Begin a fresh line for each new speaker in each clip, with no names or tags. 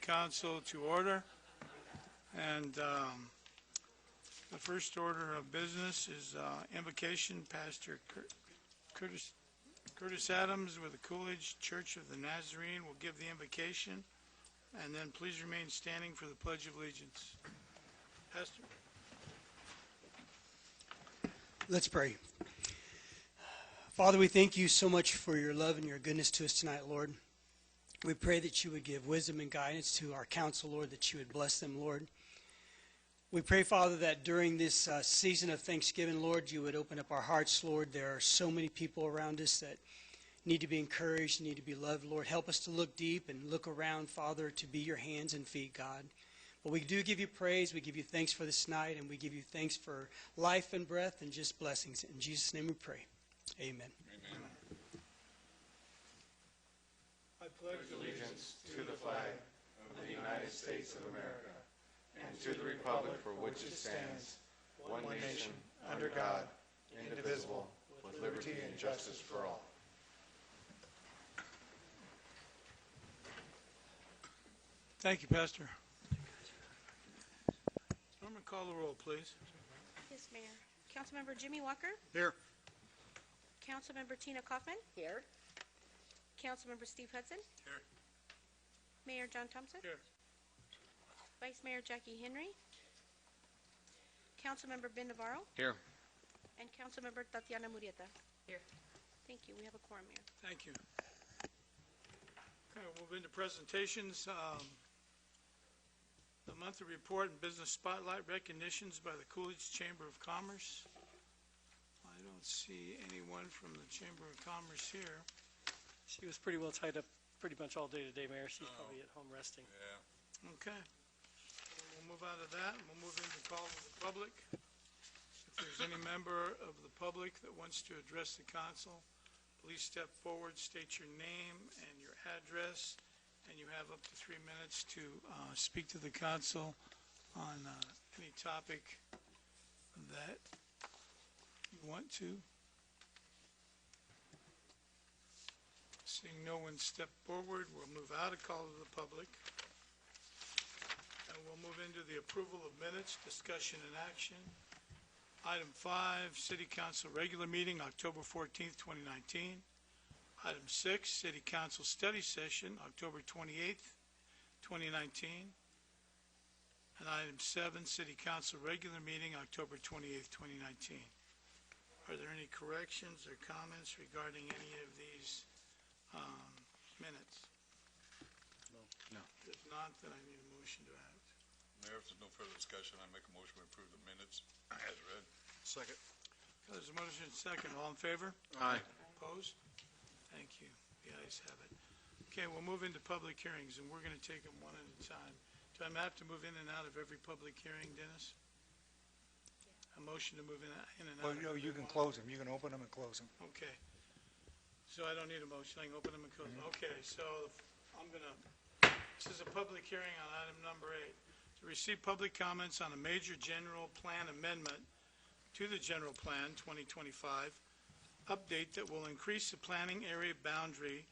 Council to order. And the first order of business is invocation. Pastor Curtis Adams with the Coolidge Church of the Nazarene will give the invocation. And then please remain standing for the Pledge of Allegiance. Pastor.
Let's pray. Father, we thank you so much for your love and your goodness to us tonight, Lord. We pray that you would give wisdom and guidance to our council, Lord, that you would bless them, Lord. We pray, Father, that during this season of Thanksgiving, Lord, you would open up our hearts, Lord. There are so many people around us that need to be encouraged, need to be loved, Lord. Help us to look deep and look around, Father, to be your hands and feet, God. But we do give you praise, we give you thanks for this night, and we give you thanks for life and breath and just blessings. In Jesus' name we pray. Amen.
Amen. I pledge allegiance to the flag of the United States of America and to the republic for which it stands, one nation, under God, indivisible, with liberty and justice for all.
Thank you, Pastor. Norman, call the roll, please.
Yes, Mayor. Councilmember Jimmy Walker?
Here.
Councilmember Tina Kaufman?
Here.
Councilmember Steve Hudson?
Here.
Mayor John Thompson?
Here.
Vice Mayor Jackie Henry? Councilmember Ben Navarro?
Here.
And Councilmember Tatiana Murrieta?
Here.
Thank you. We have a quorum, Mayor.
Thank you. Okay, we'll move into presentations. The monthly report and business spotlight recognitions by the Coolidge Chamber of Commerce. I don't see anyone from the Chamber of Commerce here.
She was pretty well tied up pretty much all day today, Mayor. She's probably at home resting.
Yeah.
Okay. We'll move out of that, and we'll move into call to the public. If there's any member of the public that wants to address the council, please step forward, state your name and your address, and you have up to 3 minutes to speak to the council on any topic that you want to. Seeing no one step forward, we'll move out of call to the public. And we'll move into the approval of minutes, discussion and action. Item 5, City Council regular meeting, October 14th, 2019. Item 6, City Council study session, October 28th, 2019. And item 7, City Council regular meeting, October 28th, 2019. Are there any corrections or comments regarding any of these minutes?
No.
If not, then I need a motion to act.
Mayor, if there's no further discussion, I make a motion to approve the minutes as read.
Second.
There's a motion second. All in favor?
Aye.
Opposed? Thank you. The ayes have it. Okay, we'll move into public hearings, and we're going to take them one at a time. Do I have to move in and out of every public hearing, Dennis? A motion to move in and out?
Well, you can close them. You can open them and close them.
Okay. So I don't need a motion. I can open them and close them. Okay, so I'm going to, this is a public hearing on item number 8. To receive public comments on a major general plan amendment to the general plan 2025 update that will increase the planning area boundary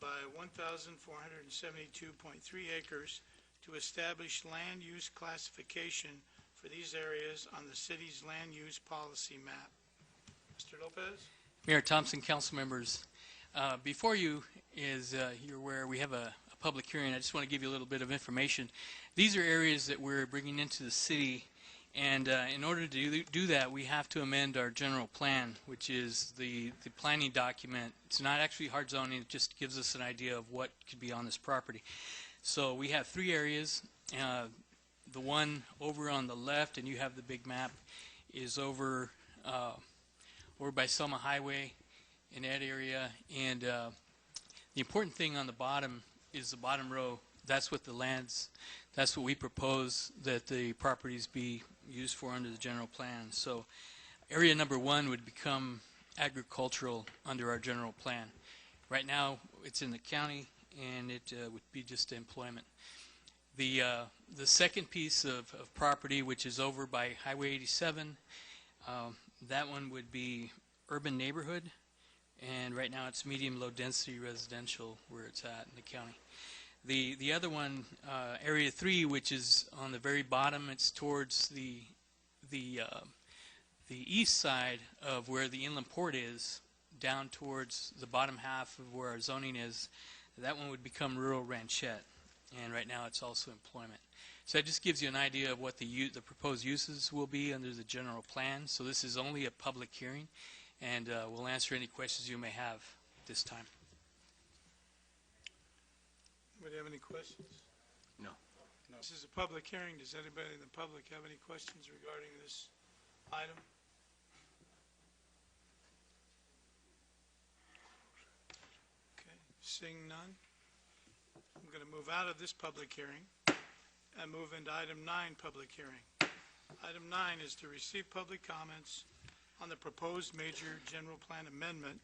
by 1,472.3 acres to establish land use classification for these areas on the city's land use policy map. Mr. Lopez?
Mayor Thompson, council members, before you, as you're aware, we have a public hearing. I just want to give you a little bit of information. These are areas that we're bringing into the city, and in order to do that, we have to amend our general plan, which is the planning document. It's not actually hard zoning. It just gives us an idea of what could be on this property. So we have 3 areas. The one over on the left, and you have the big map, is over by Selma Highway in that area. And the important thing on the bottom is the bottom row. That's what the lands, that's what we propose that the properties be used for under the general plan. So area number 1 would become agricultural under our general plan. Right now it's in the county, and it would be just employment. The second piece of property, which is over by Highway 87, that one would be urban neighborhood, and right now it's medium low density residential where it's at in the county. The other one, Area 3, which is on the very bottom, it's towards the east side of where the inland port is, down towards the bottom half of where our zoning is. That one would become rural ranchette, and right now it's also employment. So that just gives you an idea of what the proposed uses will be under the general plan. So this is only a public hearing, and we'll answer any questions you may have this time.
Anybody have any questions?
No.
This is a public hearing. Does anybody in the public have any questions regarding this item? Okay, seeing none, I'm going to move out of this public hearing and move into item 9, public hearing. Item 9 is to receive public comments on the proposed major general plan amendment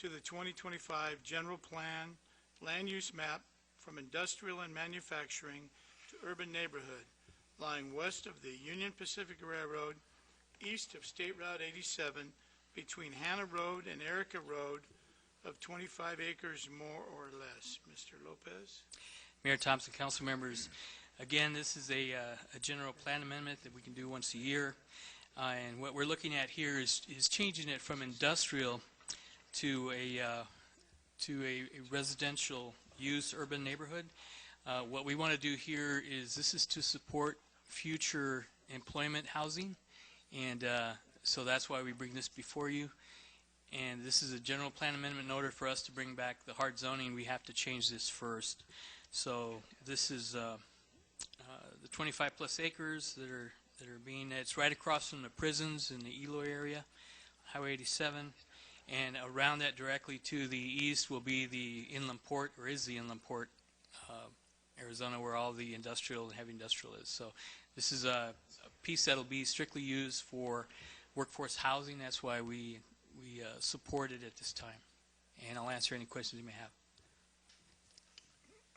to the 2025 general plan land use map from industrial and manufacturing to urban neighborhood, lying west of the Union Pacific Railroad, east of State Route 87, between Hannah Road and Erica Road, of 25 acres more or less. Mr. Lopez?
Mayor Thompson, council members, again, this is a general plan amendment that we can do once a year. And what we're looking at here is changing it from industrial to a residential use urban neighborhood. What we want to do here is this is to support future employment housing, and so that's why we bring this before you. And this is a general plan amendment. In order for us to bring back the hard zoning, we have to change this first. So this is the 25 plus acres that are being, it's right across from the prisons in the Eloy area, Highway 87. And around that directly to the east will be the inland port, or is the inland port, Arizona, where all the industrial and heavy industrial is. So this is a piece that will be strictly used for workforce housing. That's why we support it at this time. And I'll answer any questions you may have.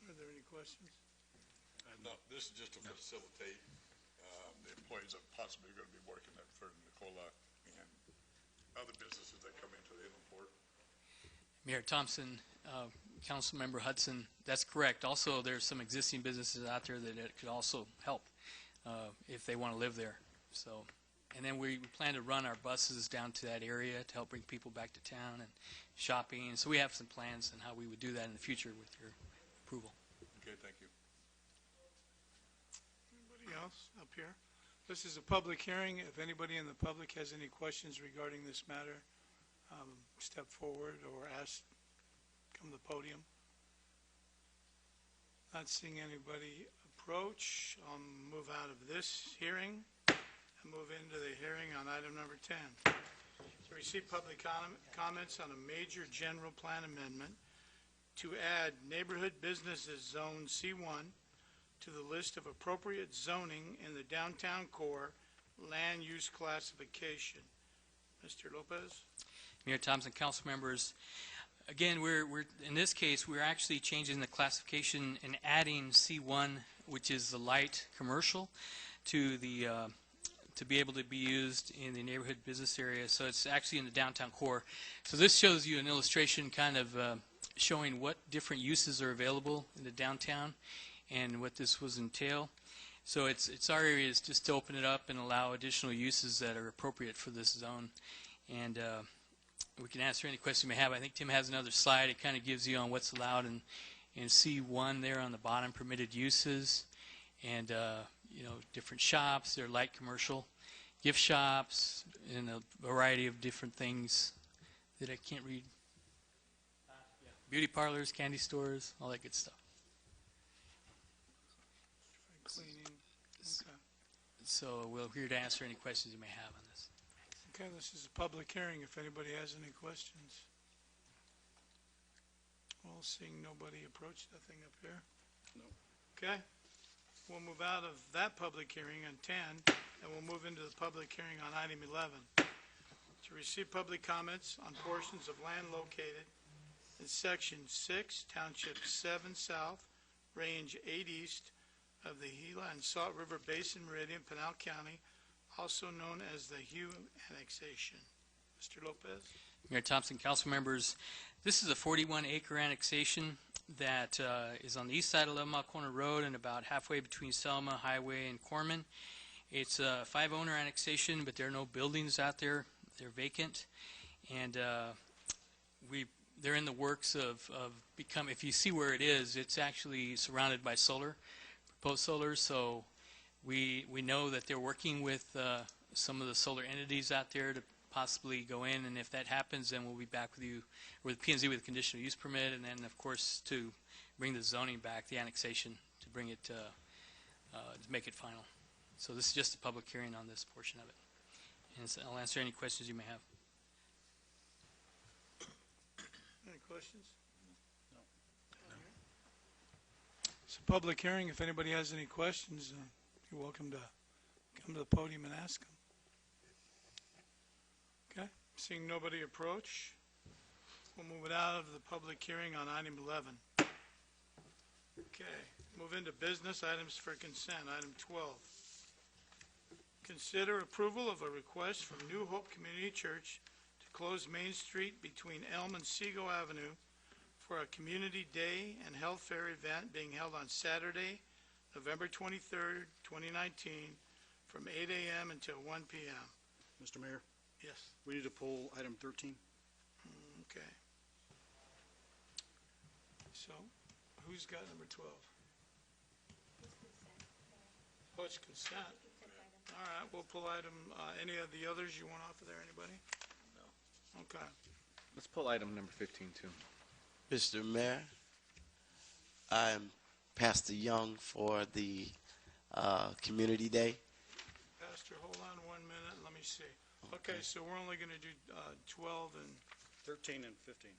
Are there any questions?
No, this is just to facilitate the employees that possibly are going to be working at for Nicola and other businesses that come into the inland port.
Mayor Thompson, Councilmember Hudson, that's correct. Also, there's some existing businesses out there that it could also help if they want to live there. So, and then we plan to run our buses down to that area to help bring people back to town and shopping. So we have some plans on how we would do that in the future with your approval.
Okay, thank you.
Anybody else up here? This is a public hearing. If anybody in the public has any questions regarding this matter, step forward or come to the podium. Not seeing anybody approach, I'll move out of this hearing and move into the hearing on item number 10. To receive public comments on a major general plan amendment to add neighborhood businesses zone C1 to the list of appropriate zoning in the downtown core land use classification. Mr. Lopez?
Mayor Thompson, council members, again, we're in this case we're actually changing the classification and adding C1, which is the light commercial, to the to be able to be used in the neighborhood business area. So it's actually in the downtown core. So this shows you an illustration, kind of showing what different uses are available in the downtown and what this was entail. So it's our area is just to open it up and allow additional uses that are appropriate for this zone. And we can answer any questions you may have. I think Tim has another slide. It kind of gives you on what's allowed in C1 there on the bottom, permitted uses, and you know, different shops. They're light commercial, gift shops, and a variety of different things that I can't read. Beauty parlors, candy stores, all that good stuff.
Cleaning. Okay.
So we're here to answer any questions you may have on this.
Okay, this is a public hearing. If anybody has any questions. Well, seeing nobody approach, nothing up here?
No.
Okay. We'll move out of that public hearing on 10, and we'll move into the public hearing on item 11. To receive public comments on portions of land located in Section 6, Township 7 South, Range 8 East of the Gila and Salt River Basin Meridian, Pinal County, also known as the Hugh Annexation. Mr. Lopez?
Mayor Thompson, council members, this is a 41-acre annexation. that is on the east side of 11 Mile Corner Road and about halfway between Selma Highway and Corman. It's a 5-owner annexation, but there are no buildings out there. They're vacant. And they're in the works of become. If you see where it is, it's actually surrounded by proposed solar. So we know that they're working with some of the solar entities out there to possibly go in, and if that happens, then we'll be back with you, with P&Z with a conditional use permit, and then, of course, to bring the zoning back, the annexation, to bring it, to make it final. So this is just a public hearing on this portion of it. And so I'll answer any questions you may have.
Any questions? No. It's a public hearing. If anybody has any questions, you're welcome to come to the podium and ask them. Okay, seeing nobody approach, we'll move it out of the public hearing on item 11. Okay, move into business items for consent. Item 12. Consider approval of a request from New Hope Community Church to close Main Street between Elm and Seago Avenue for a Community Day and Health Fair event being held on Saturday, November 23rd, 2019, from 8 a.m. until 1 p.m.
Mr. Mayor,
Yes.
we need to pull item 13.
Okay. So, who's got number 12? Oh, it's consent. All right, we'll pull item, any of the others you want off of there, anybody? No. Okay.
Let's pull item number 15, too.
Mr. Mayor, I am Pastor Young for the Community Day.
Pastor, hold on 1 minute, let me see. Okay, so we're only going to do 12 and
13 and 15.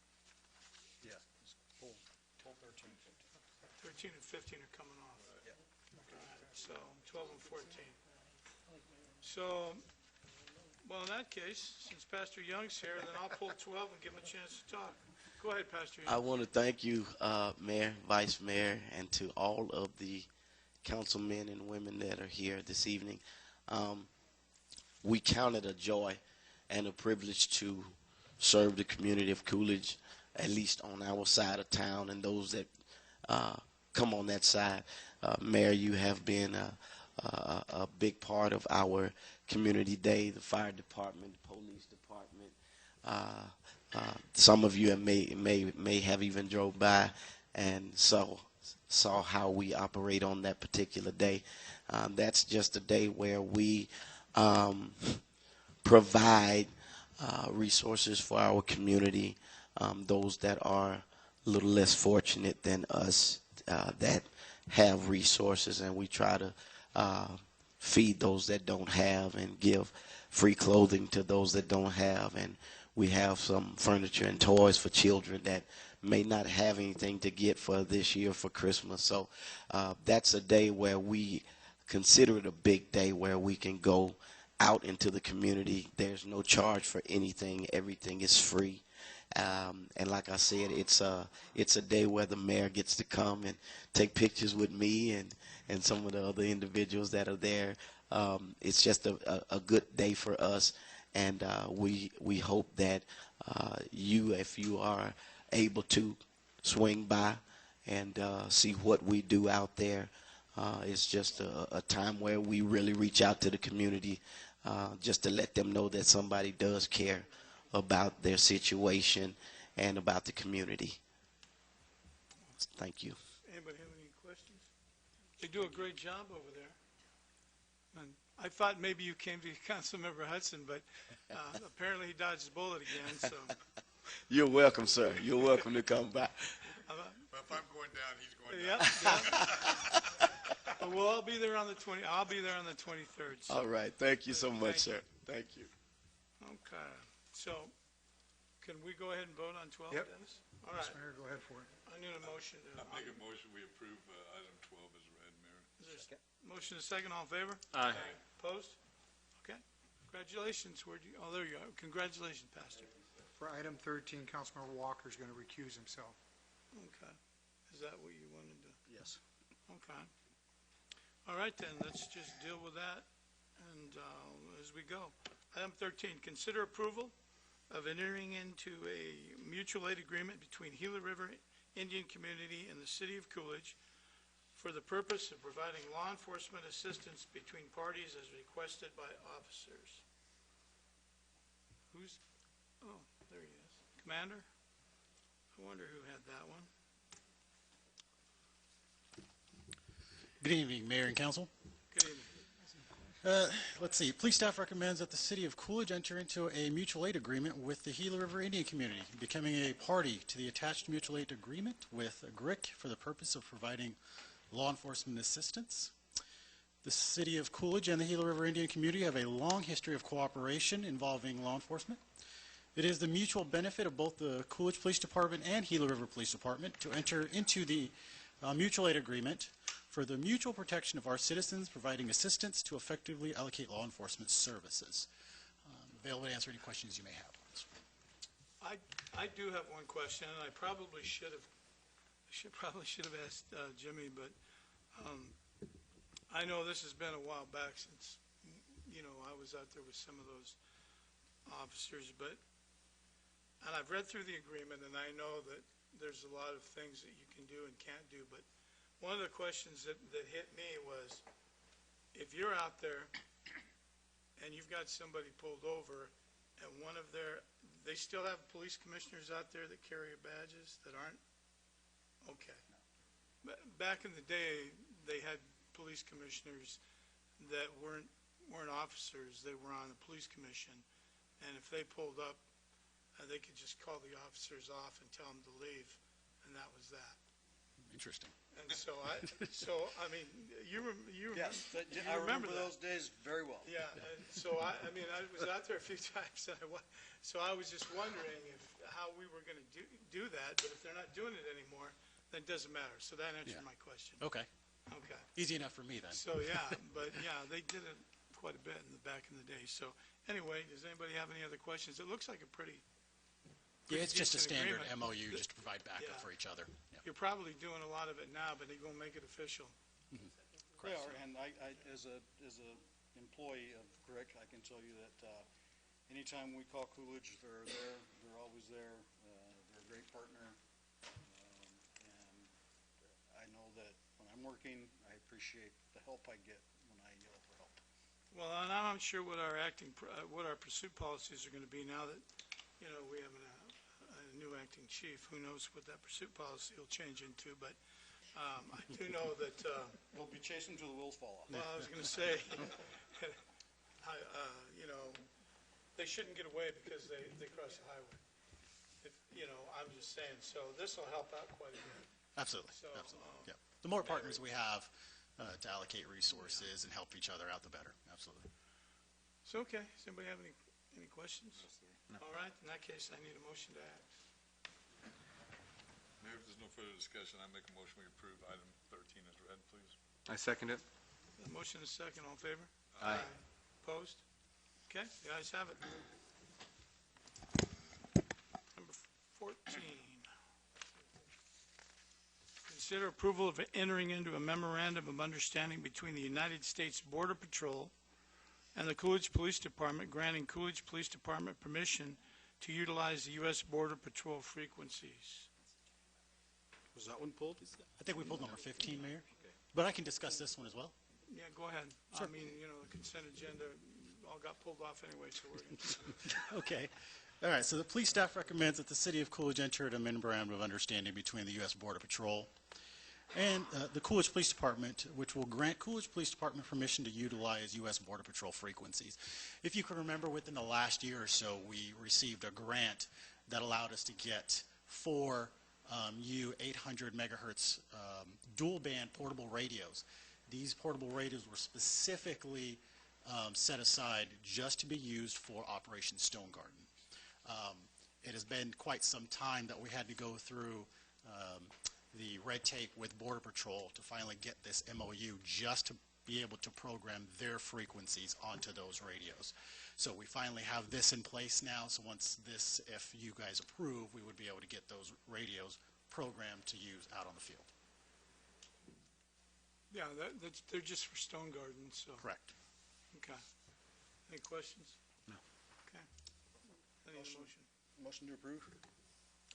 Yeah, pull 13 and
13
15.
and 15 are coming off.
Yeah.
So 12 and 14. So, well, in that case, since Pastor Young's here, then I'll pull 12 and give him a chance to talk. Go ahead, Pastor Young.
I want to thank you, Mayor, Vice Mayor, and to all of the councilmen and women that are here this evening. We count it a joy and a privilege to serve the community of Coolidge, at least on our side of town, and those that come on that side. Mayor, you have been a big part of our community day, the fire department, the police department. Some of you may have even drove by and saw how we operate on that particular day. That's just a day where we provide resources for our community, those that are a little less fortunate than us that have resources, and we try to feed those that don't have and give free clothing to those that don't have, and we have some furniture and toys for children that may not have anything to get for this year for Christmas. So that's a day where we consider it a big day where we can go out into the community. There's no charge for anything. Everything is free. And like I said, it's a day where the mayor gets to come and take pictures with me and some of the other individuals that are there. It's just a good day for us, and we hope that you, if you are able to, swing by and see what we do out there. It's just a time where we really reach out to the community just to let them know that somebody does care about their situation and about the community. Thank you.
Anybody have any questions? They do a great job over there. And I thought maybe you came to Councilmember Hudson, but apparently he dodged the bullet again. So
You're welcome, sir. You're welcome to come by.
Well, if I'm going down, he's going
yeah,
down.
yeah. But we'll all be there on the 20. I'll be there on the 23rd. So.
All right. Thank you so much,
Thank
sir. Thank you.
Okay. So, can we go ahead and vote on 12,
Yep.
Dennis? All right.
Mr. Mayor, go ahead for it.
I need a motion.
I make a motion, we approve item 12 as read, Mayor.
Is there motion and second, all in favor?
Aye.
Opposed? Okay. Congratulations. Where'd you, oh, there you are. Congratulations, Pastor.
For item 13, Councilmember Walker is going to recuse himself.
Okay. Is that what you wanted to?
Yes.
Okay. All right, then. Let's just deal with that and as we go. Item 13, consider approval of entering into a mutual aid agreement between Gila River Indian community in the city of Coolidge for the purpose of providing law enforcement assistance between parties as requested by officers. Oh, there he is. Commander? I wonder who had that one.
Good evening, Mayor and Council.
Good evening.
Let's see. Police staff recommends that the City of Coolidge enter into a mutual aid agreement with the Gila River Indian community, becoming a party to the attached mutual aid agreement with GRIC for the purpose of providing law enforcement assistance. The City of Coolidge and the Gila River Indian community have a long history of cooperation involving law enforcement. It is the mutual benefit of both the Coolidge Police Department and Gila River Police Department to enter into the mutual aid agreement for the mutual protection of our citizens, providing assistance to effectively allocate law enforcement services. Available to answer any questions you may have.
I do have one question, and I probably should have asked Jimmy, but I know this has been a while back since, I was out there with some of those officers, and I've read through the agreement, and I know that there's a lot of things that you can do and can't do, but one of the questions that hit me was, if you're out there and you've got somebody pulled over, and they still have police commissioners out there that carry badges that aren't? Okay. Back in the day, they had police commissioners that weren't officers. They were on the police commission, and if they pulled up, they could just call the officers off and tell them to leave, and that was that.
Interesting.
And so I mean, you
I
remember that.
those days very well.
Yeah, and so I was out there a few times, and so I was just wondering how we were going to do that, but if they're not doing it anymore, then it doesn't matter. So that answered my question.
Okay.
Okay.
Easy enough for me then.
So, yeah, but yeah, they did it quite a bit back in the day. So anyway, does anybody have any other questions? It looks like a pretty
Yeah, it's just a
decent
standard
agreement.
MOU just to provide backup
Yeah.
for each other. Yeah.
You're probably doing a lot of it now, but they're going to make it official.
They are, and I, as a employee of GRIC, I can tell you that anytime we call Coolidge, they're there. They're always there. They're a great partner, and I know that when I'm working, I appreciate the help I get when I yell for help.
Well, and I'm not sure what our pursuit policies are going to be now that, we have a new acting chief. Who knows what that pursuit policy will change into, but I do know that,
We'll be chasing till the wheels fall off.
well, I was going to say, they shouldn't get away because they cross the highway. I'm just saying, so this will help out quite a bit.
Absolutely.
So,
Absolutely. Yeah. The more partners we have to allocate resources and help each other out, the better. Absolutely.
So, okay, does anybody have any questions? No. All right, in that case, I need a motion to act.
Mayor, if there's no further discussion, I make a motion we approve item 13 as read, please.
I second it.
The motion is second, all in favor?
Aye.
Opposed? Okay, the ayes have it. Number 14. Consider approval of entering into a memorandum of understanding between the United States Border Patrol and the Coolidge Police Department, granting Coolidge Police Department permission to utilize the U.S. Border Patrol frequencies.
Was that one pulled?
I think we pulled number 15, Mayor. But I can discuss this one as well.
Yeah, go ahead. I mean, the consent agenda all got pulled off anyway, so we're going to...
Okay. All right. So the police staff recommends that the City of Coolidge enter a memorandum of understanding between the U.S. Border Patrol and the Coolidge Police Department, which will grant Coolidge Police Department permission to utilize U.S. Border Patrol frequencies. If you can remember, within the last year or so, we received a grant that allowed us to get 4 800 megahertz dual band portable radios. These portable radios were specifically set aside just to be used for Operation Stone Garden. It has been quite some time that we had to go through the red tape with Border Patrol to finally get this MOU just to be able to program their frequencies onto those radios. So we finally have this in place now, so once this, if you guys approve, we would be able to get those radios programmed to use out on the field.
Yeah, they're just for Stone Garden, so...
Correct.
Okay. Any questions?
No.
Okay. I need a motion.
Motion to approve?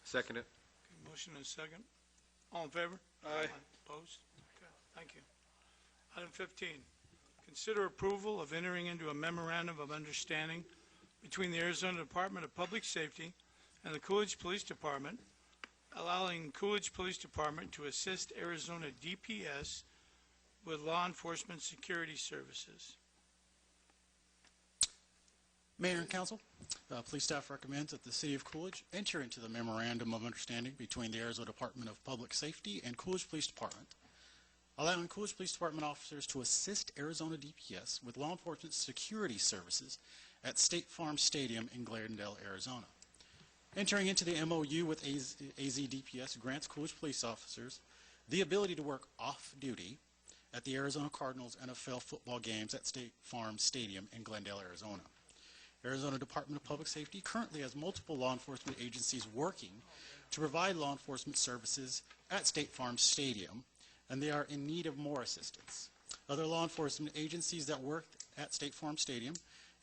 Second it.
Okay, motion and a second. All in favor? Aye. Opposed? Okay, thank you. Item 15, consider approval of entering into a memorandum of understanding between the Arizona Department of Public Safety and the Coolidge Police Department, allowing Coolidge Police Department to assist Arizona DPS with law enforcement security services.
Mayor and Council, police staff recommends that the City of Coolidge enter into the Memorandum of Understanding between the Arizona Department of Public Safety and Coolidge Police Department, allowing Coolidge Police Department officers to assist Arizona DPS with law enforcement security services at State Farm Stadium in Glendale, Arizona. Entering into the MOU with AZ DPS grants Coolidge police officers the ability to work off-duty at the Arizona Cardinals NFL football games at State Farm Stadium in Glendale, Arizona. Arizona Department of Public Safety currently has multiple law enforcement agencies working to provide law enforcement services at State Farm Stadium, and they are in need of more assistance. Other law enforcement agencies that work at State Farm Stadium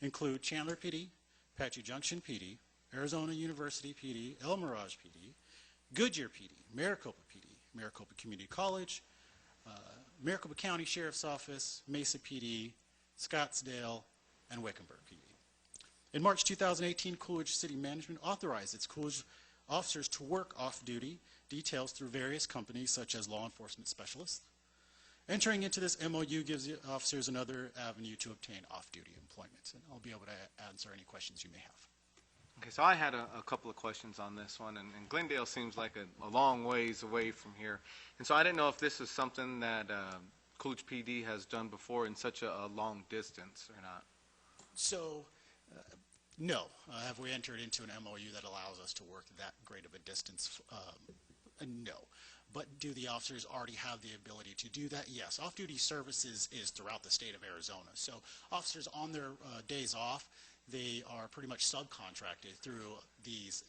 include Chandler PD, Apache Junction PD, Arizona University PD, El Mirage PD, Goodyear PD, Maricopa PD, Maricopa Community College, Maricopa County Sheriff's Office, Mesa PD, Scottsdale, and Wickenburg PD. In March 2018, Coolidge City Management authorized its Coolidge officers to work off-duty details through various companies such as law enforcement specialists. Entering into this MOU gives the officers another avenue to obtain off-duty employment, and I'll be able to answer any questions you may have.
Okay, so I had a couple of questions on this one, and Glendale seems like a long ways away from here. And so I didn't know if this is something that Coolidge PD has done before in such a long distance or not.
So, no. Have we entered into an MOU that allows us to work that great of a distance? No. But do the officers already have the ability to do that? Yes. Off-duty services is throughout the state of Arizona. So officers on their days off, they are pretty much subcontracted through these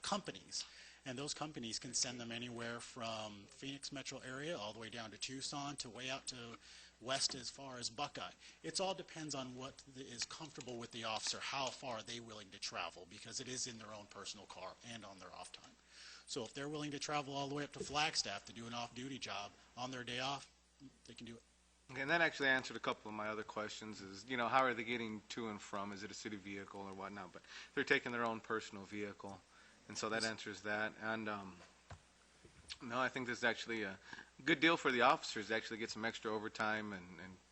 companies. And those companies can send them anywhere from Phoenix metro area all the way down to Tucson to way out to west as far as Buckeye. It all depends on what is comfortable with the officer, how far are they willing to travel, because it is in their own personal car and on their off time. So if they're willing to travel all the way up to Flagstaff to do an off-duty job on their day off, they can do it.
Okay, and that actually answered a couple of my other questions is, you know, how are they getting to and from? Is it a city vehicle or whatnot? But they're taking their own personal vehicle, and so that answers that. And no, I think this is actually a good deal for the officers to actually get some extra overtime and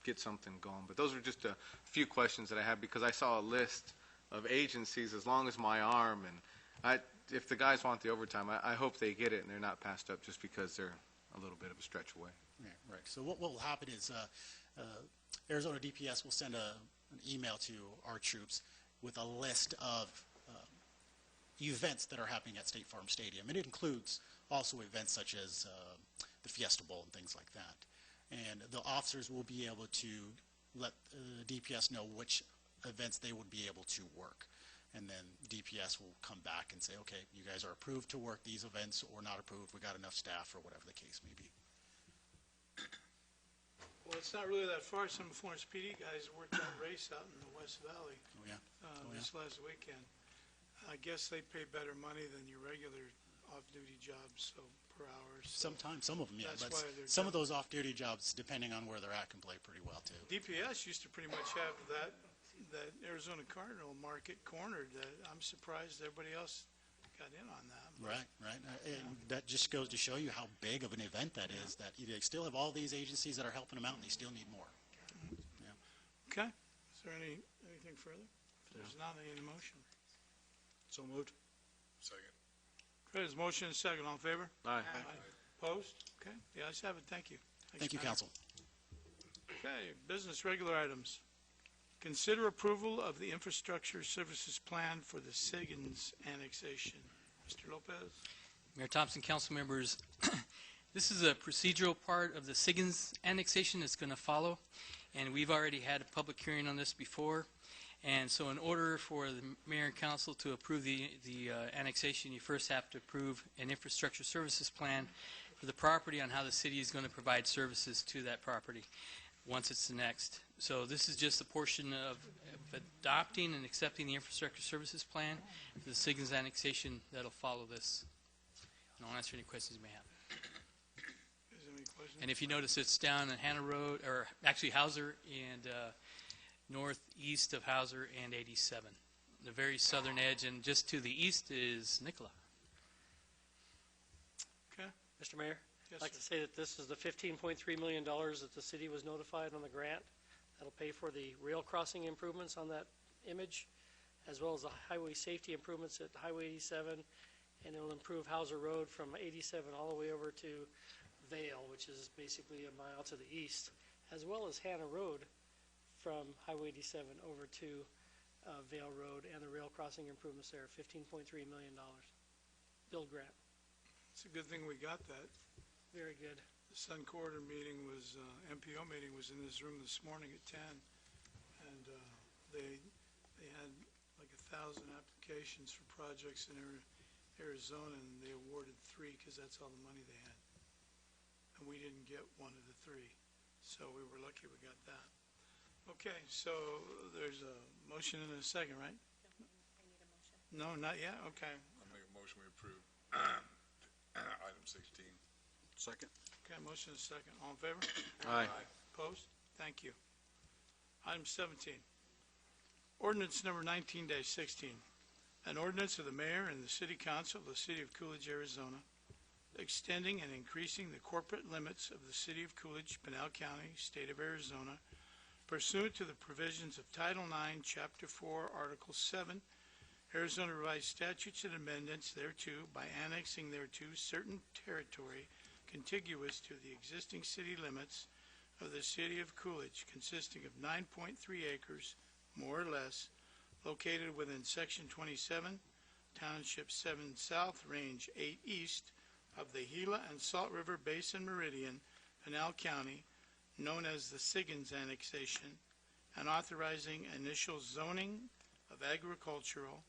get something going. But those are just a few questions that I have because I saw a list of agencies as long as my arm, and if the guys want the overtime, I hope they get it and they're not passed up just because they're a little bit of a stretch away.
Yeah, right. So what will happen is Arizona DPS will send an email to our troops with a list of events that are happening at State Farm Stadium. And it includes also events such as the Fiesta Bowl and things like that. And the officers will be able to let DPS know which events they would be able to work. And then DPS will come back and say, okay, you guys are approved to work these events or not approved. We got enough staff or whatever the case may be.
Well, it's not really that far. Some of Florence PD guys worked that race out in the West Valley
Oh, yeah.
this last weekend. I guess they pay better money than your regular off-duty jobs, so per hour. So
Sometimes, some of them, yeah.
That's
But
why they're
some of those off-duty jobs, depending on where they're at, can play pretty well, too.
DPS used to pretty much have that Arizona Cardinal market cornered. I'm surprised everybody else got in on that.
Right, right. And that just goes to show you how big of an event that is, that they still have all these agencies that are helping them out, and they still need more. Yeah.
Okay. Is there anything further? If there's not, any motion?
So moved.
Second.
Okay, there's motion and second. All in favor?
Aye.
Opposed? Okay, the ayes have it. Thank you.
Thank you,
Mayor.
Council.
Okay, business regular items. Consider approval of the infrastructure services plan for the Siggins annexation. Mr. Lopez?
Mayor Thompson, council members, this is a procedural part of the Siggins annexation that's going to follow, and we've already had a public hearing on this before. And so in order for the mayor and council to approve the annexation, you first have to approve an infrastructure services plan for the property on how the city is going to provide services to that property once it's annexed. So this is just a portion of adopting and accepting the infrastructure services plan for the Siggins annexation that'll follow this. And I'll answer any questions you may have.
questions?
And if you notice, it's down in Hannah Road, or actually Hauser and northeast of Hauser and 87, the very southern edge, and just to the east is Nicola.
Okay.
Mr. Mayor,
Yes,
I'd like
sir.
to say that this is the $15.3 million that the city was notified on the grant. That'll pay for the rail crossing improvements on that image, as well as the highway safety improvements at Highway 87, and it'll improve Hauser Road from 87 all the way over to Vale, which is basically a mile to the east, as well as Hannah Road from Highway 87 over to Vale Road, and the rail crossing improvements there, $15.3 million. Build grant.
It's a good thing we got that.
Very good.
The Sun Corridor meeting was, MPO meeting was in this room this morning at 10, and they had like 1,000 applications for projects in Arizona, and they awarded 3 because that's all the money they had. And we didn't get one of the 3, so we were lucky we got that. Okay, so there's a motion and a second, right?
I need a motion.
No, not yet? Okay.
I'll make a motion, we approve item 16.
Second.
Okay, motion and a second. All in favor?
Aye.
Opposed? Thank you. Item 17, ordinance number 19-16, an ordinance of the mayor and the city council of the city of Coolidge, Arizona, extending and increasing the corporate limits of the city of Coolidge, Pinal County, state of Arizona, pursuant to the provisions of Title IX, Chapter 4, Article 7, Arizona Revised Statutes and Amendments thereto, by annexing thereto certain territory contiguous to the existing city limits of the city of Coolidge, consisting of 9.3 acres, more or less, located within Section 27, Township 7 South, Range 8 East of the Gila and Salt River Basin Meridian, Pinal County, known as the Siggins annexation, and authorizing initial zoning of agricultural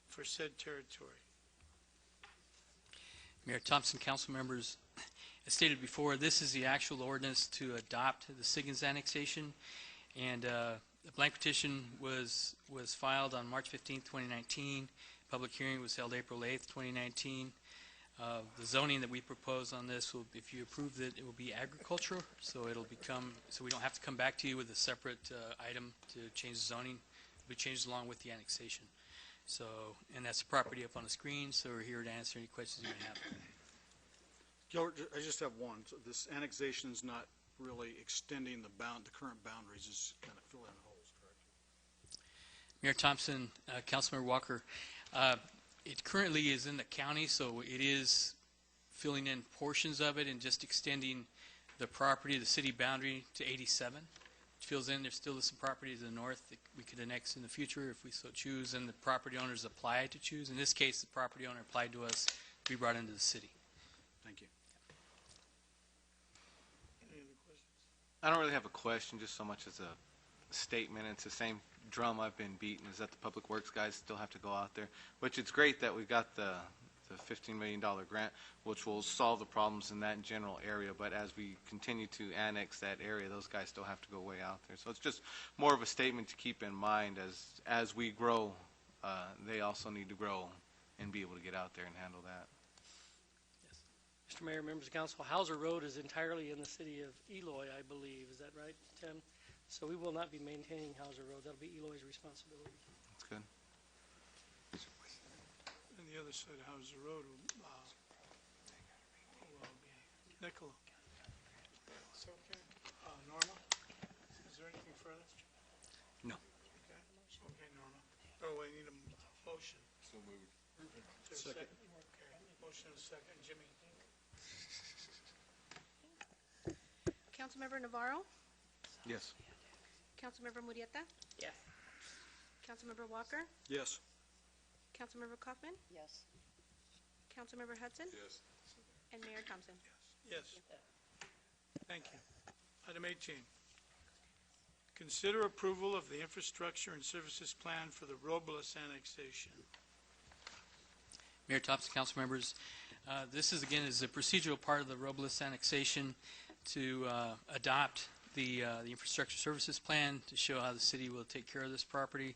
for said territory.
Mayor Thompson, council members, as stated before, this is the actual ordinance to adopt the Siggins annexation, and the blank petition was filed on March 15, 2019. Public hearing was held April 8, 2019. The zoning that we propose on this will, if you approve it, it will be agricultural, so it'll become, so we don't have to come back to you with a separate item to change the zoning. It'll be changed along with the annexation. So, and that's the property up on the screen, so we're here to answer any questions you may have.
Gilbert, I just have one. So this annexation is not really extending the current boundaries, it's kind of filling in holes, correct?
Mayor Thompson, Councilmember Walker, it currently is in the county, so it is filling in portions of it and just extending the property, the city boundary to 87. It fills in, there's still some property to the north that we could annex in the future if we so choose, and the property owners apply to choose. In this case, the property owner applied to us to be brought into the city.
Thank you.
Any other questions?
I don't really have a question, just so much as a statement. It's the same drum I've been beating, is that the public works guys still have to go out there, which it's great that we got the $15 million grant, which will solve the problems in that general area, but as we continue to annex that area, those guys still have to go way out there. So it's just more of a statement to keep in mind as we grow, they also need to grow and be able to get out there and handle that.
Mr. Mayor, members of council, Hauser Road is entirely in the city of Eloy, I believe. Is that right, Tim? So we will not be maintaining Hauser Road. That'll be Eloy's responsibility.
That's good.
And the other side of Hauser Road will be Nicola. It's okay. Norma, is there anything further?
No.
Okay, okay, Norma. Oh, I need a motion.
So moved.
Is there a second? Okay, motion and a second. Jimmy?
Councilmember Navarro?
Yes.
Councilmember Murieta?
Yes.
Councilmember Walker?
Yes.
Councilmember Kaufman?
Yes.
Councilmember Hudson?
Yes.
And Mayor Thompson?
Yes. Thank you. Item 18. Consider approval of the infrastructure and services plan for the Robles annexation.
Mayor Thompson, council members, this is again is a procedural part of the Robles annexation to adopt the infrastructure services plan to show how the city will take care of this property.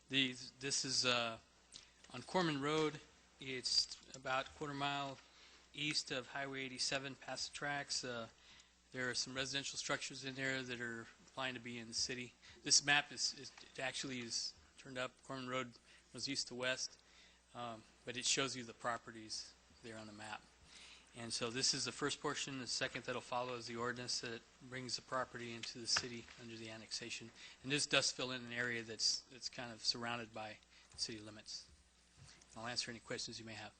This is on Corman Road. It's about a quarter mile east of Highway 87 past the tracks. There are some residential structures in there that are applying to be in the city. This map it actually is turned up. Corman Road was east to west, but it shows you the properties there on the map. And so this is the first portion. The second that'll follow is the ordinance that brings the property into the city under the annexation. And this does fill in an area that's kind of surrounded by city limits. I'll answer any questions you may have.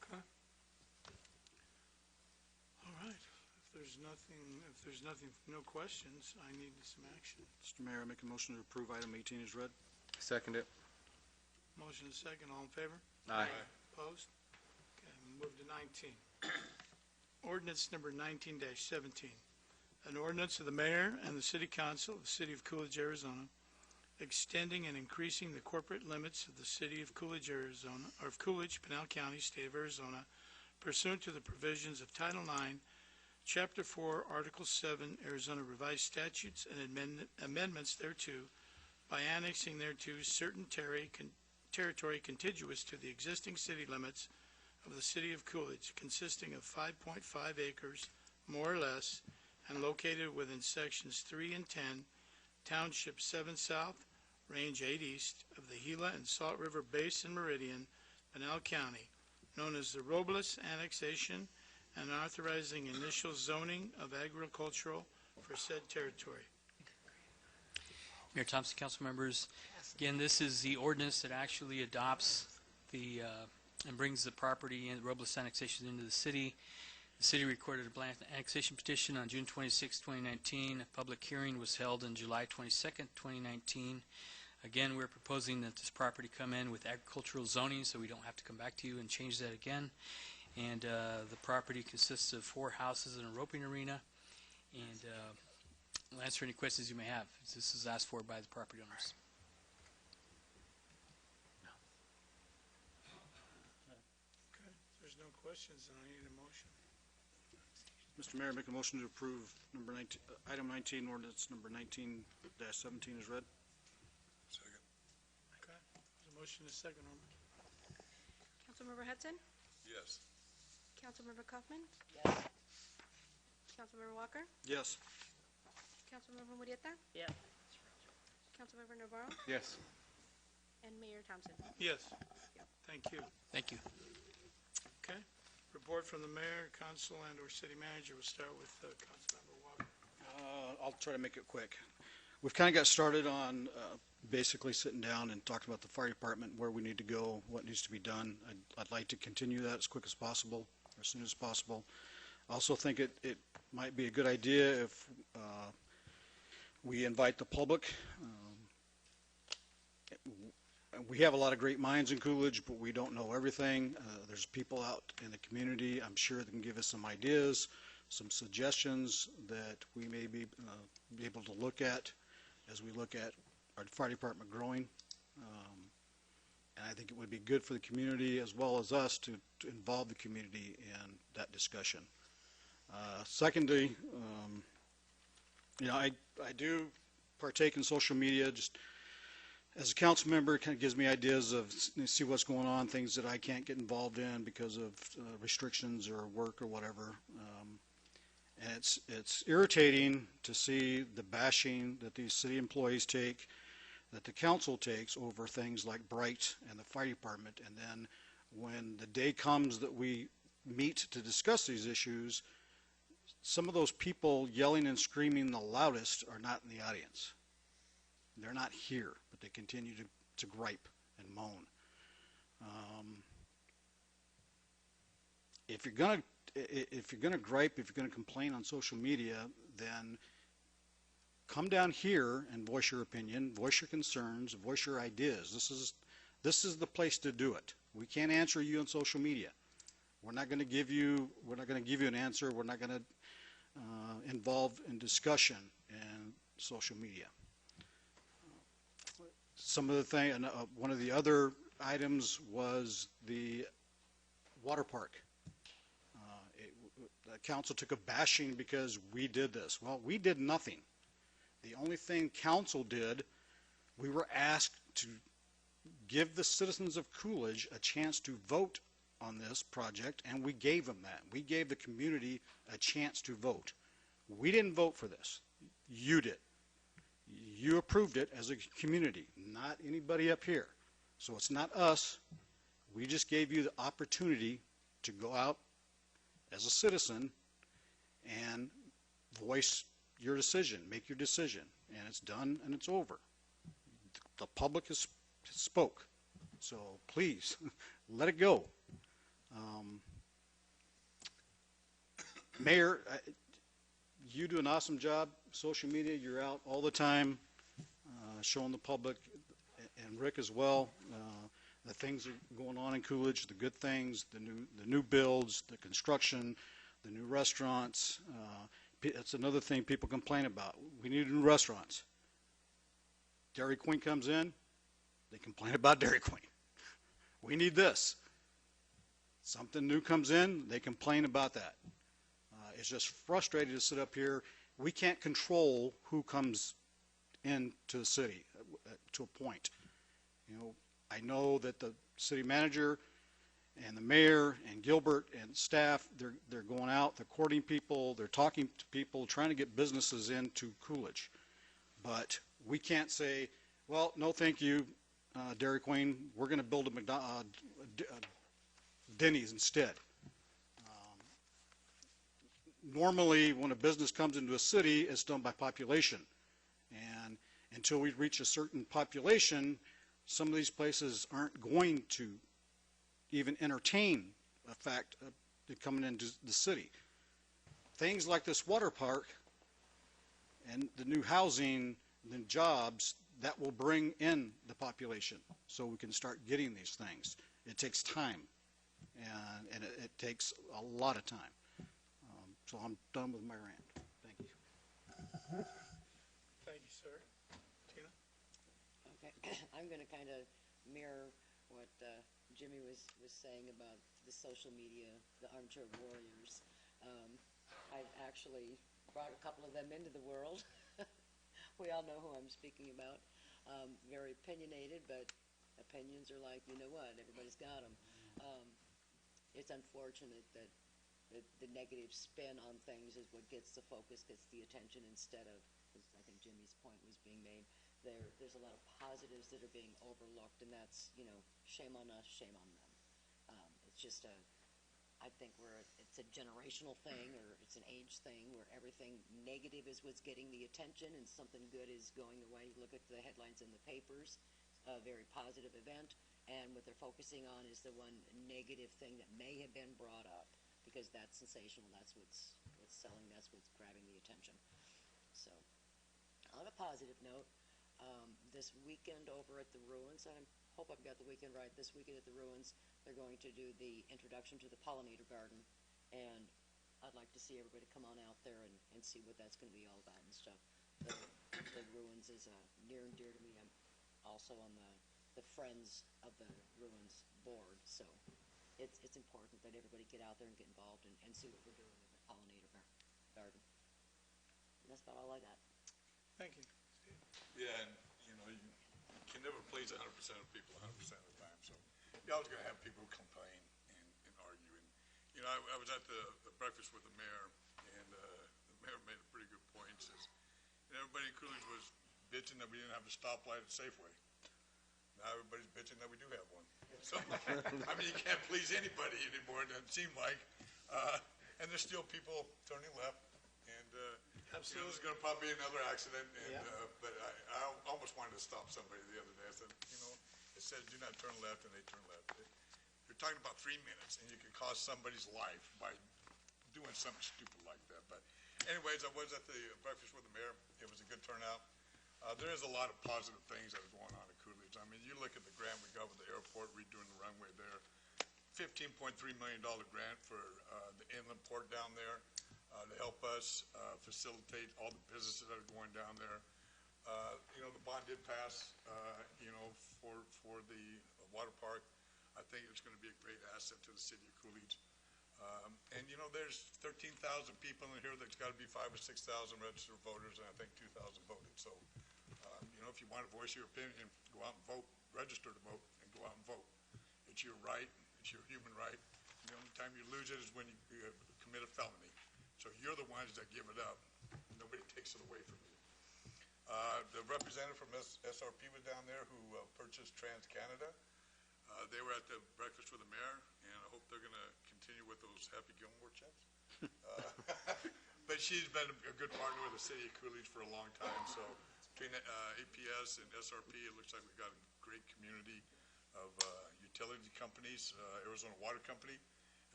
Okay. All right. If there's nothing, no questions, I need some action.
Mr. Mayor, I make a motion to approve item 18 is read.
Second it.
Motion is second. All in favor?
Aye.
Opposed? Okay, we move to 19. Ordinance number 19-17. An ordinance of the mayor and the city council of the city of Coolidge, Arizona, extending and increasing the corporate limits of the city of Coolidge, Arizona, or of Coolidge, Pinal County, state of Arizona, pursuant to the provisions of Title IX, Chapter 4, Article 7, Arizona Revised Statutes and amendments thereto, by annexing thereto certain territory contiguous to the existing city limits of the city of Coolidge, consisting of 5.5 acres, more or less, and located within sections 3 and 10, Township 7 South, Range 8 East of the Gila and Salt River Basin Meridian, Pinal County, known as the Robles Annexation, and authorizing initial zoning of agricultural for said territory.
Mayor Thompson, council members, again, this is the ordinance that actually adopts the and brings the property in the Robles annexation into the city. The city recorded a blank annexation petition on June 26, 2019. A public hearing was held on July 22nd, 2019. Again, we're proposing that this property come in with agricultural zoning, so we don't have to come back to you and change that again. And the property consists of 4 houses and a roping arena. And I'll answer any questions you may have. This is asked for by the property owners.
Okay, if there's no questions, then I need a motion.
Mr. Mayor, I make a motion to approve number 19, item 19, ordinance number 19-17 is read.
Second.
Okay, there's a motion and a second.
Councilmember Hudson?
Yes.
Councilmember Kaufman? Yes. Councilmember Walker?
Yes.
Councilmember Murieta?
Yes.
Councilmember Navarro?
Yes.
And Mayor Thompson?
Yes, thank you.
Thank you.
Okay, report from the mayor, council, and/or city manager. We'll start with Councilmember Walker.
I'll try to make it quick. We've kind of got started on basically sitting down and talking about the fire department, where we need to go, what needs to be done. I'd like to continue that as quick as possible, or as soon as possible. I also think it might be a good idea if we invite the public. We have a lot of great minds in Coolidge, but we don't know everything. There's people out in the community, I'm sure, that can give us some ideas, some suggestions that we may be able to look at as we look at our fire department growing. And I think it would be good for the community as well as us to involve the community in that discussion. Secondly, I do partake in social media. Just as a council member, it kind of gives me ideas of see what's going on, things that I can't get involved in because of restrictions or work or whatever. And it's irritating to see the bashing that these city employees take, that the council takes over things like Bright and the fire department. And then when the day comes that we meet to discuss these issues, some of those people yelling and screaming the loudest are not in the audience. They're not here, but they continue to gripe and moan. If you're gonna gripe, if you're gonna complain on social media, then come down here and voice your opinion, voice your concerns, voice your ideas. This is the place to do it. We can't answer you on social media. We're not going to give you an answer. We're not going to involve in discussion in social media. Some of the thing, one of the other items was the water park. The council took a bashing because we did this. Well, we did nothing. The only thing council did, we were asked to give the citizens of Coolidge a chance to vote on this project, and we gave them that. We gave the community a chance to vote. We didn't vote for this. You did. You approved it as a community, not anybody up here. So it's not us. We just gave you the opportunity to go out as a citizen and voice your decision, make your decision, and it's done and it's over. The public has spoke, so please let it go. Mayor, you do an awesome job. Social media, you're out all the time showing the public, and Rick as well, the things that are going on in Coolidge, the good things, the new builds, the construction, the new restaurants. That's another thing people complain about. We need new restaurants. Dairy Queen comes in, they complain about Dairy Queen. We need this. Something new comes in, they complain about that. It's just frustrating to sit up here. We can't control who comes into the city to a point. You know, I know that the city manager and the mayor and Gilbert and staff, they're going out, they're courting people, they're talking to people, trying to get businesses into Coolidge. But we can't say, well, no thank you, Dairy Queen, we're going to build a Denny's instead. Normally, when a business comes into a city, it's done by population. And until we reach a certain population, some of these places aren't going to even entertain the fact of coming into the city. Things like this water park and the new housing and jobs, that will bring in the population so we can start getting these things. It takes time, and it takes a lot of time. So I'm done with my rant. Thank you.
Thank you, sir. Tina?
Okay, I'm going to kind of mirror what Jimmy was saying about the social media, the armchair warriors. I've actually brought a couple of them into the world. We all know who I'm speaking about. Very opinionated, but opinions are like, you know what, everybody's got them. It's unfortunate that the negative spin on things is what gets the focus, gets the attention, instead of, because I think Jimmy's point was being made, there's a lot of positives that are being overlooked, and that's, you know, shame on us, shame on them. It's just I think it's a generational thing, or it's an age thing, where everything negative is what's getting the attention and something good is going away. Look at the headlines in the papers, a very positive event, and what they're focusing on is the one negative thing that may have been brought up, because that's sensational, that's what's selling, that's what's grabbing the attention. So, on a positive note, this weekend over at the Ruins, I hope I've got the weekend right, this weekend at the Ruins, they're going to do the introduction to the pollinator garden, and I'd like to see everybody come on out there and see what that's going to be all about and stuff. The Ruins is near and dear to me. I'm also on the Friends of the Ruins board, so it's important that everybody get out there and get involved and see what we're doing with the pollinator garden. And that's about all I got.
Thank you.
Yeah, and, you know, you can never please 100% of people 100% of the time, so you're always going to have people who complain and argue. And, you know, I was at the breakfast with the mayor, and the mayor made a pretty good point. He says, you know, everybody in Coolidge was bitching that we didn't have a stoplight at Safeway. Now everybody's bitching that we do have one. So, I mean, you can't please anybody anymore, it doesn't seem like. And there's still people turning left, and you know, there's going to probably be another accident. And, but I almost wanted to stop somebody the other day. I said, you know, it says do not turn left, and they turn left. You're talking about 3 minutes, and you could cost somebody's life by doing something stupid like that. But anyways, I was at the breakfast with the mayor. It was a good turnout. There is a lot of positive things that are going on in Coolidge. I mean, you look at the grant we got with the airport, redoing the runway there, $15.3 million grant for the inland port down there to help us facilitate all the businesses that are going down there. You know, the bond did pass, you know, for the water park. I think it's going to be a great asset to the city of Coolidge. And, you know, there's 13,000 people in here. There's got to be 5,000 or 6,000 registered voters, and I think 2,000 voted. So, you know, if you want to voice your opinion, go out and vote, register to vote, and go out and vote. It's your right, it's It's your human right. The only time you lose it is when you commit a felony. So you're the ones that give it up. Nobody takes it away from you. The representative from SRP was down there who purchased TransCanada. They were at the breakfast with the mayor, and I hope they're going to continue with those Happy Gilmore checks. But she's been a good partner with the city of Coolidge for a long time. So between APS and SRP, it looks like we've got a great community of utility companies. Arizona Water Company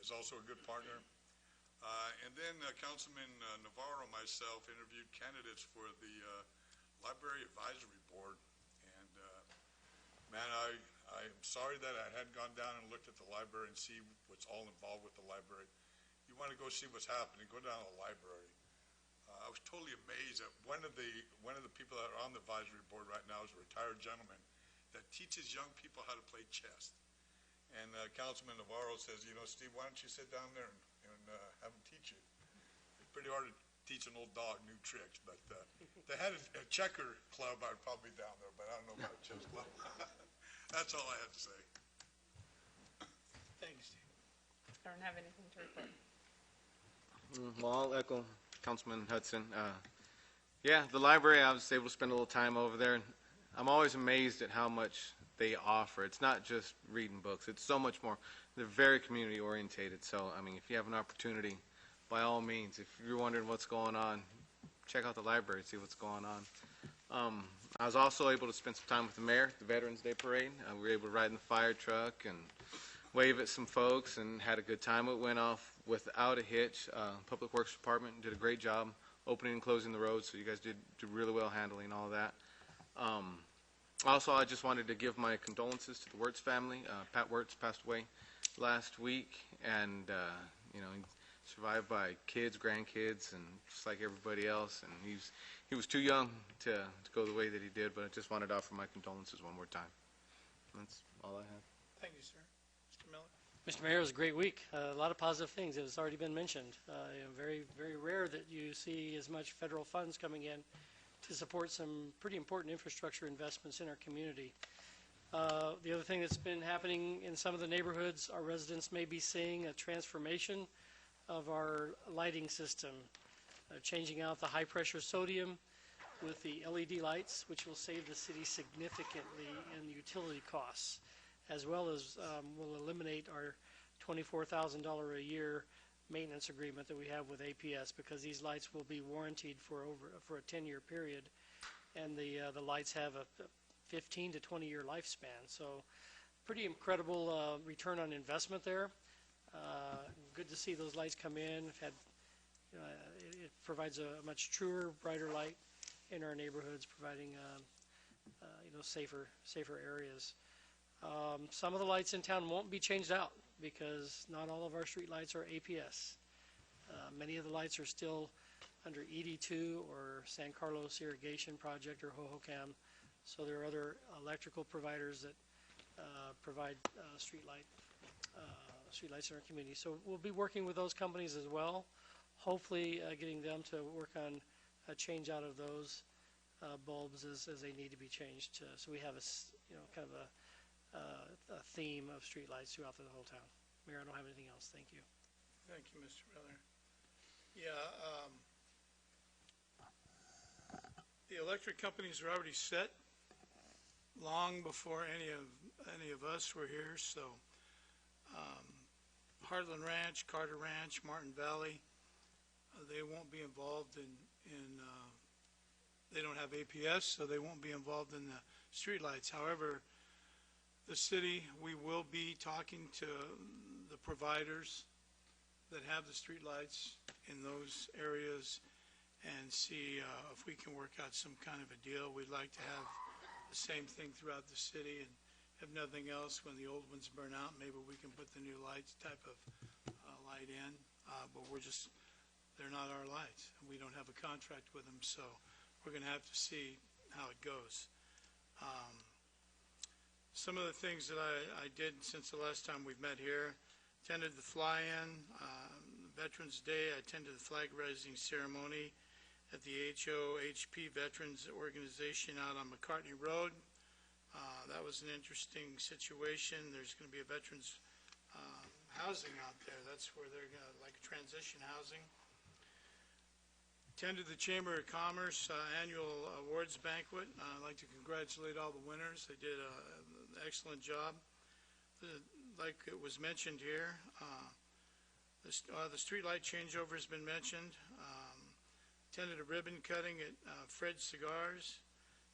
is also a good partner. And then Councilman Navarro and myself interviewed candidates for the Library Advisory Board. And man, I'm sorry that I hadn't gone down and looked at the library and see what's all involved with the library. You want to go see what's happening, go down to the library. I was totally amazed that one of the people that are on the advisory board right now is a retired gentleman that teaches young people how to play chess. And Councilman Navarro says, you know, Steve, why don't you sit down there and have him teach you? It's pretty hard to teach an old dog new tricks, but they had a checker club. I'd probably be down there, but I don't know about a chess club. That's all I had to say.
Thanks, Steve.
I don't have anything to report.
Well, I'll echo Councilman Hudson. Yeah, the library, I was able to spend a little time over there. I'm always amazed at how much they offer. It's not just reading books. It's so much more. They're very community orientated. So, I mean, if you have an opportunity, by all means, if you're wondering what's going on, check out the library, see what's going on. I was also able to spend some time with the mayor at the Veterans Day Parade. We were able to ride in the fire truck and wave at some folks and had a good time. It went off without a hitch. Public Works Department did a great job opening and closing the roads, so you guys did really well handling all that. Also, I just wanted to give my condolences to the Wirtz family. Pat Wirtz passed away last week, and you know, he survived by kids, grandkids, and just like everybody else. And he was too young to go the way that he did. But I just wanted to offer my condolences one more time. That's all I have.
Thank you, sir. Mr. Miller?
Mr. Mayor, it was a great week. A lot of positive things. It has already been mentioned. Very, very rare that you see as much federal funds coming in to support some pretty important infrastructure investments in our community. The other thing that's been happening in some of the neighborhoods, our residents may be seeing a transformation of our lighting system, changing out the high-pressure sodium with the LED lights, which will save the city significantly in utility costs, as well as will eliminate our $24,000 a year maintenance agreement that we have with APS, because these lights will be warranted for a 10-year period, and the lights have a 15 to 20-year lifespan. So, pretty incredible return on investment there. Good to see those lights come in. It provides a much truer, brighter light in our neighborhoods, providing safer areas. Some of the lights in town won't be changed out because not all of our street lights are APS. Many of the lights are still under ED2 or San Carlos Irrigation Project or HOHOCAM. So there are other electrical providers that provide street lights in our community. So we'll be working with those companies as well, hopefully getting them to work on a change out of those bulbs as they need to be changed. So we have kind of a theme of street lights throughout the whole town. Mayor, I don't have anything else. Thank you.
Thank you, Mr. Miller. Yeah, the electric companies are already set long before any of us were here. So Heartland Ranch, Carter Ranch, Martin Valley, they won't be involved in they don't have APS, so they won't be involved in the streetlights. However, the city, we will be talking to the providers that have the streetlights in those areas and see if we can work out some kind of a deal. We'd like to have the same thing throughout the city, and if nothing else, when the old ones burn out, maybe we can put the new lights type of light in. But they're not our lights. We don't have a contract with them, so we're going to have to see how it goes. Some of the things that I did since the last time we've met here, attended the fly-in, Veterans Day. I attended the flag raising ceremony at the HOHP Veterans Organization out on McCartney Road. That was an interesting situation. There's going to be a veterans housing out there. That's where they're gonna, like transition housing. Attended the Chamber of Commerce annual awards banquet. I'd like to congratulate all the winners. They did an excellent job. Like it was mentioned here, the streetlight changeover has been mentioned. Attended a ribbon cutting at Fred's Cigars.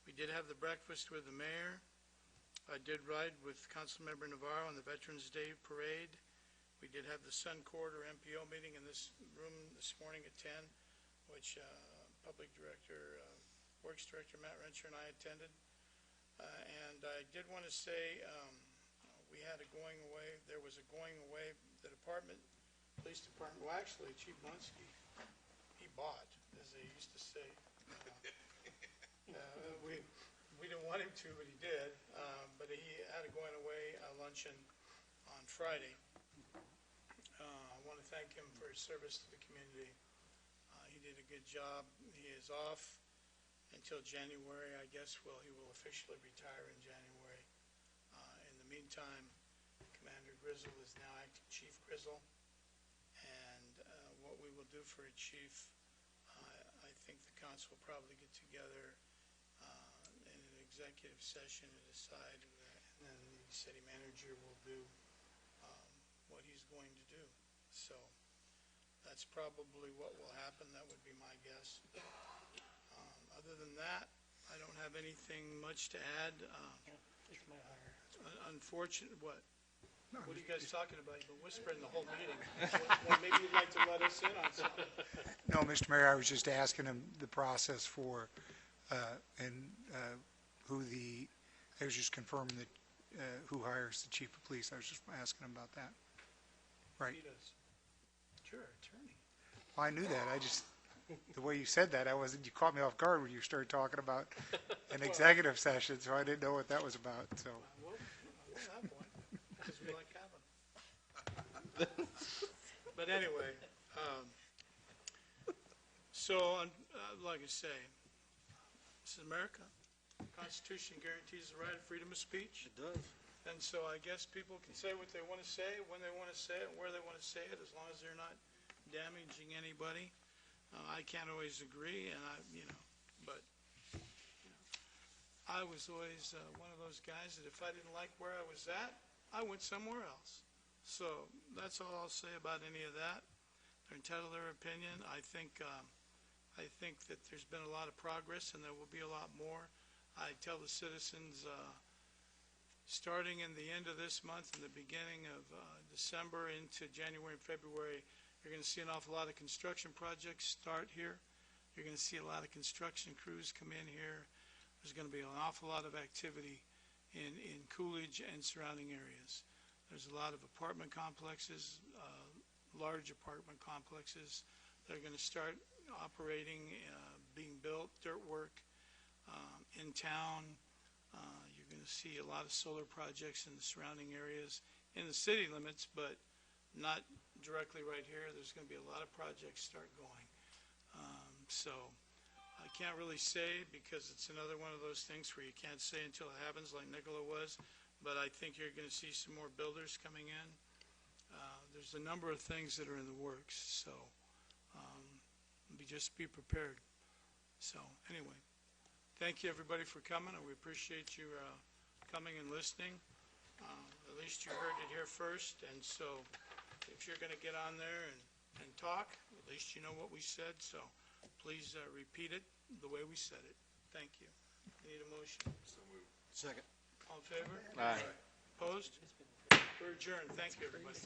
We did have the breakfast with the mayor. I did ride with Councilmember Navarro on the Veterans Day Parade. We did have the Sun Corridor MPO meeting in this room this morning at 10, which Public Director, Works Director Matt Rencher and I attended. And I did want to say we had a going away. There was a going away. The department, police department, well, actually, Chief Munsky, he bought, as they used to say. We didn't want him to, but he did. But he had a going away luncheon on Friday. I want to thank him for his service to the community. He did a good job. He is off until January, I guess. Well, he will officially retire in January. In the meantime, Commander Grizzle is now acting Chief Grizzle. And what we will do for a chief, I think the council will probably get together in an executive session to decide, and then the city manager will do what he's going to do. So that's probably what will happen. That would be my guess. Other than that, I don't have anything much to add.
It's my hire.
Unfortunate, what? What are you guys talking about? You've been whispering the whole meeting. Well, maybe you'd like to let us in on something.
No, Mr. Mayor, I was just asking him the process for, I was just confirming that, who hires the chief of police. I was just asking him about that. Right.
He does. Sure, attorney.
Well, I knew that. I just, the way you said that, you caught me off guard when you started talking about an executive session, so I didn't know what that was about, so.
We'll have one, because we like having them. But anyway, like I say, this is America. The Constitution guarantees the right of freedom of speech.
It does.
And so I guess people can say what they want to say, when they want to say it, where they want to say it, as long as they're not damaging anybody. I can't always agree, and but I was always one of those guys that if I didn't like where I was at, I went somewhere else. So that's all I'll say about any of that. They're entitled to their opinion. I think that there's been a lot of progress, and there will be a lot more. I tell the citizens, starting in the end of this month and the beginning of December into January and February, you're going to see an awful lot of construction projects start here. You're going to see a lot of construction crews come in here. There's going to be an awful lot of activity in Coolidge and surrounding areas. There's a lot of apartment complexes, large apartment complexes that are going to start operating, being built, dirt work in town. You're going to see a lot of solar projects in the surrounding areas in the city limits, but not directly right here. There's going to be a lot of projects start going. So I can't really say, because it's another one of those things where you can't say until it happens, like Nicola was, but I think you're going to see some more builders coming in. There's a number of things that are in the works, so just be prepared. So anyway, thank you everybody for coming, and we appreciate you coming and listening. At least you heard it here first, and so if you're going to get on there and talk, at least you know what we said, so please repeat it the way we said it. Thank you. Need a motion?
So moved.
Second.
All in favor?
Aye.
Opposed? We're adjourned. Thank you, everybody.